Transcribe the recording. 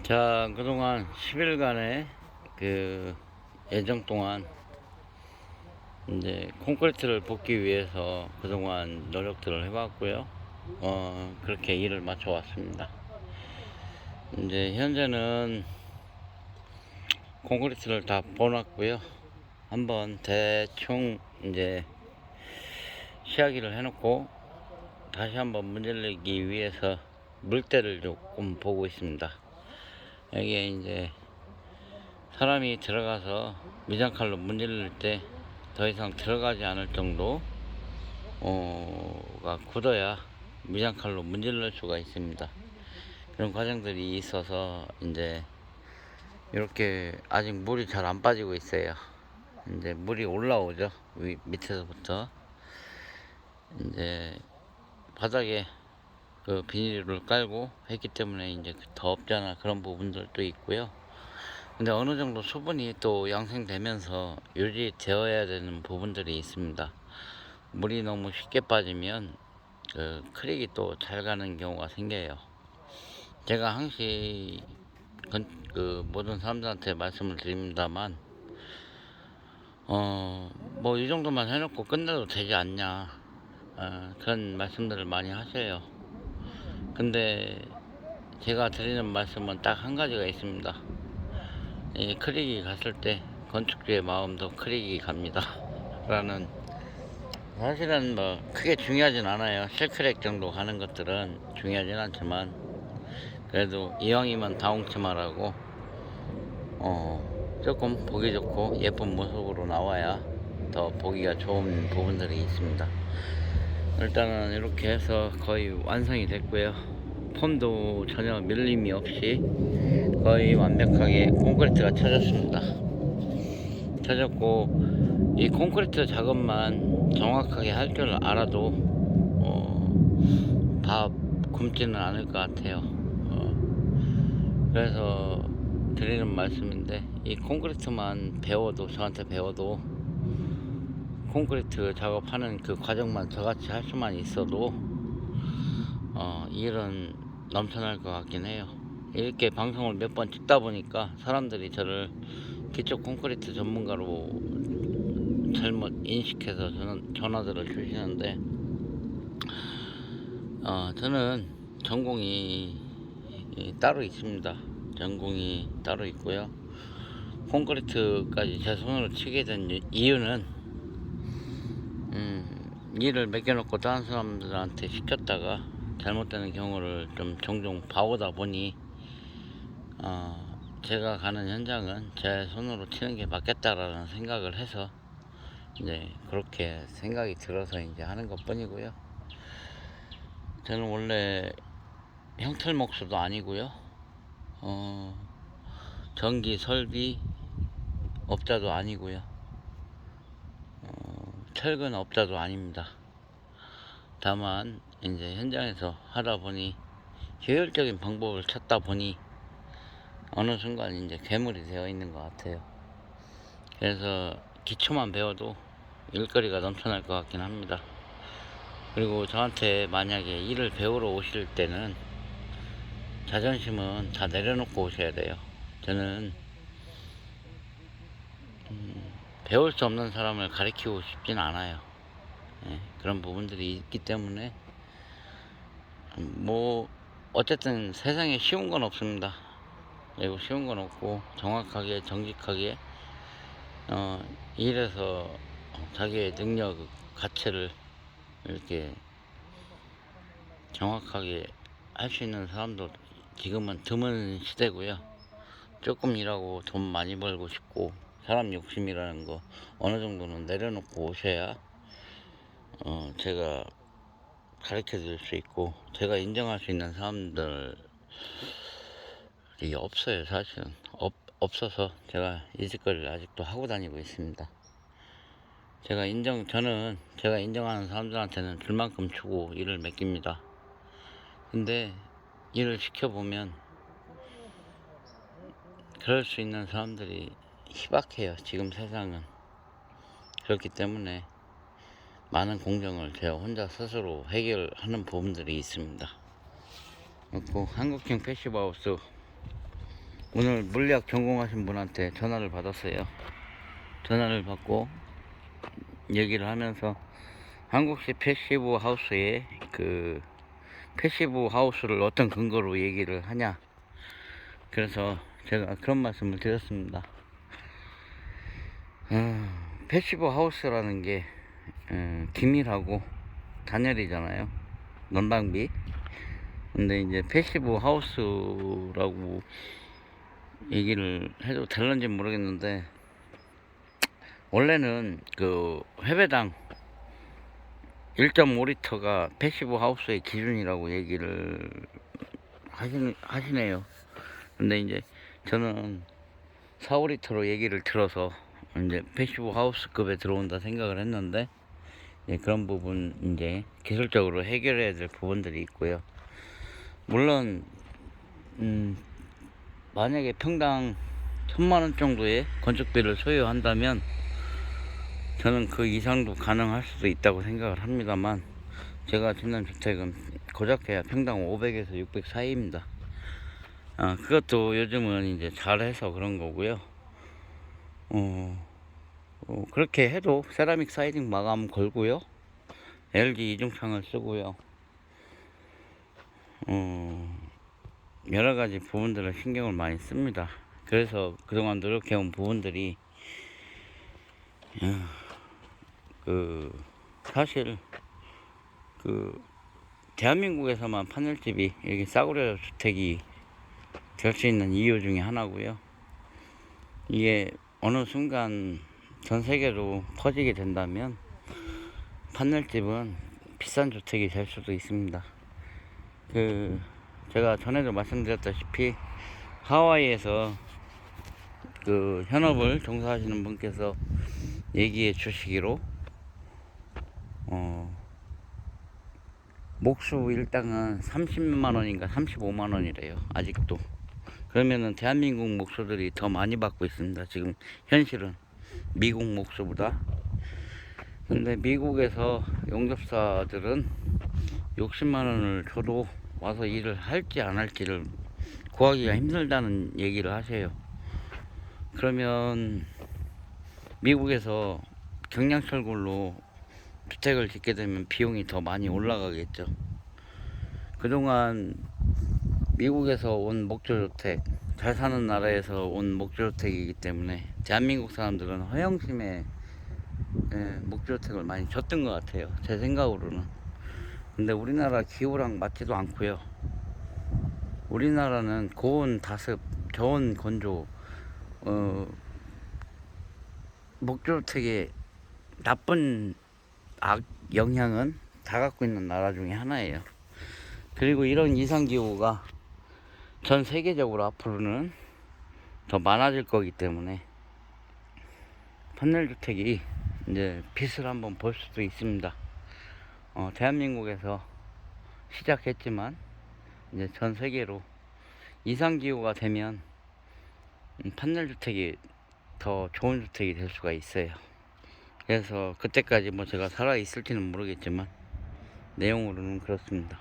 자, 그동안 10일간의 그 예정 동안 이제 콘크리트를 붓기 위해서 그동안 노력들을 해봤고요. 그렇게 일을 마쳐 왔습니다. 이제 현재는 콘크리트를 다 펴놨고요. 한번 대충 이제 시야기를 해놓고 다시 한번 문질르기 위해서 물때를 조금 보고 있습니다. 여기에 이제 사람이 들어가서 미장칼로 문질릴 때 더 이상 들어가지 않을 정도가 굳어야 미장칼로 문질릴 수가 있습니다. 그런 과정들이 있어서 이제 이렇게 아직 물이 잘 안 빠지고 있어요. 이제 물이 올라오죠. 밑에서부터 이제 바닥에 그 비닐을 깔고 했기 때문에 이제 더 없잖아 그런 부분들도 있고요. 근데 어느 정도 수분이 또 양생되면서 유지되어야 되는 부분들이 있습니다. 물이 너무 쉽게 빠지면 그 크랙이 또 잘 가는 경우가 생겨요. 제가 항상 그 모든 사람들한테 말씀을 드립니다만 뭐 이 정도만 해놓고 끝내도 되지 않냐 그런 말씀들을 많이 하셔요. 근데 제가 드리는 말씀은 딱 한 가지가 있습니다. 이 크랙이 갔을 때 건축주의 마음도 크랙이 갑니다 라는, 사실은 뭐 크게 중요하진 않아요. 실크랙 정도 가는 것들은 중요하진 않지만 그래도 이왕이면 다홍치마라고 조금 보기 좋고 예쁜 모습으로 나와야 더 보기가 좋은 부분들이 있습니다. 일단은 이렇게 해서 거의 완성이 됐고요. 폼도 전혀 밀림이 없이 거의 완벽하게 콘크리트가 쳐졌습니다. 쳐졌고 이 콘크리트 작업만 정확하게 할 줄 알아도 다 굶지는 않을 것 같아요. 그래서 드리는 말씀인데 이 콘크리트만 배워도, 저한테 배워도 콘크리트 작업하는 그 과정만 저같이 할 수만 있어도 일은 넘쳐날 것 같긴 해요. 이렇게 방송을 몇 번 찍다 보니까 사람들이 저를 기초 콘크리트 전문가로 잘못 인식해서 전화들을 주시는데 저는 전공이 따로 있습니다. 전공이 따로 있고요. 콘크리트까지 제 손으로 치게 된 이유는 일을 맡겨놓고 다른 사람들한테 시켰다가 잘못되는 경우를 좀 종종 봐오다 보니 제가 가는 현장은 제 손으로 치는 게 맞겠다라는 생각을 해서 이제 그렇게 생각이 들어서 이제 하는 것 뿐이고요. 저는 원래 형틀목수도 아니고요. 전기 설비 업자도 아니고요. 철근 업자도 아닙니다. 다만 이제 현장에서 하다 보니 효율적인 방법을 찾다 보니 어느 순간 이제 괴물이 되어 있는 것 같아요. 그래서 기초만 배워도 일거리가 넘쳐날 것 같긴 합니다. 그리고 저한테 만약에 일을 배우러 오실 때는 자존심은 다 내려놓고 오셔야 돼요. 저는 배울 수 없는 사람을 가르치고 싶진 않아요. 그런 부분들이 있기 때문에 뭐 어쨌든 세상에 쉬운 건 없습니다. 그리고 쉬운 건 없고 정확하게 정직하게 일해서 자기의 능력 가치를 이렇게 정확하게 할 수 있는 사람도 지금은 드문 시대고요. 조금 일하고 돈 많이 벌고 싶고 사람 욕심이라는 거 어느 정도는 내려놓고 오셔야 제가 가르쳐 줄 수 있고 제가 인정할 수 있는 사람들이 없어요. 사실은 없어서 제가 이 짓거리를 아직도 하고 다니고 있습니다. 저는 제가 인정하는 사람들한테는 줄 만큼 주고 일을 맡깁니다. 근데 일을 시켜보면 그럴 수 있는 사람들이 희박해요. 지금 세상은. 그렇기 때문에 많은 공정을 제가 혼자 스스로 해결하는 부분들이 있습니다. 그리고 한국형 패시브하우스 오늘 물리학 전공하신 분한테 전화를 받았어요. 전화를 받고 얘기를 하면서 한국식 패시브 하우스의 그 패시브 하우스를 어떤 근거로 얘기를 하냐. 그래서 제가 그런 말씀을 드렸습니다. 패시브 하우스라는 게 기밀하고 단열이잖아요. 난방비. 근데 이제 패시브 하우스라고 얘기를 해도 될런지 모르겠는데, 원래는 그 회배당 1.5리터가 패시브 하우스의 기준이라고 얘기를 하시네요. 근데 이제 저는 4, 5리터로 얘기를 들어서 이제 패시브 하우스급에 들어온다 생각을 했는데, 예, 그런 부분 이제 기술적으로 해결해야 될 부분들이 있고요. 물론 만약에 평당 1,000만원 정도의 건축비를 소요한다면 저는 그 이상도 가능할 수도 있다고 생각을 합니다만, 제가 짓는 주택은 고작해야 평당 500에서 600 사이입니다. 그것도 요즘은 이제 잘해서 그런 거고요. 그렇게 해도 세라믹 사이딩 마감 걸고요. LG 이중창을 쓰고요. 여러 가지 부분들을 신경을 많이 씁니다. 그래서 그동안 노력해온 부분들이 사실 대한민국에서만 판넬집이 이렇게 싸구려 주택이 될 수 있는 이유 중에 하나고요. 이게 어느 순간 전 세계로 퍼지게 된다면 판넬집은 비싼 주택이 될 수도 있습니다. 제가 전에도 말씀드렸다시피 하와이에서 그 현업을 종사하시는 분께서 얘기해 주시기로 목수 일당은 30만원인가 35만원이래요 아직도. 그러면은 대한민국 목수들이 더 많이 받고 있습니다 지금 현실은, 미국 목수보다. 근데 미국에서 용접사들은 60만원을 줘도 와서 일을 할지 안 할지를 구하기가 힘들다는 얘기를 하세요. 그러면 미국에서 경량철골로 주택을 짓게 되면 비용이 더 많이 올라가겠죠. 그동안 미국에서 온 목조주택, 잘 사는 나라에서 온 목조주택이기 때문에 대한민국 사람들은 허영심에 목조주택을 많이 줬던 것 같아요, 제 생각으로는. 근데 우리나라 기후랑 맞지도 않고요. 우리나라는 고온 다습, 저온 건조, 목조주택의 나쁜 영향은 다 갖고 있는 나라 중에 하나예요. 그리고 이런 이상기후가 전 세계적으로 앞으로는 더 많아질 거기 때문에 판넬주택이 이제 빛을 한번 볼 수도 있습니다. 대한민국에서 시작했지만 이제 전 세계로 이상기후가 되면 판넬주택이 더 좋은 주택이 될 수가 있어요. 그래서 그때까지 뭐 제가 살아 있을지는 모르겠지만 내용으로는 그렇습니다.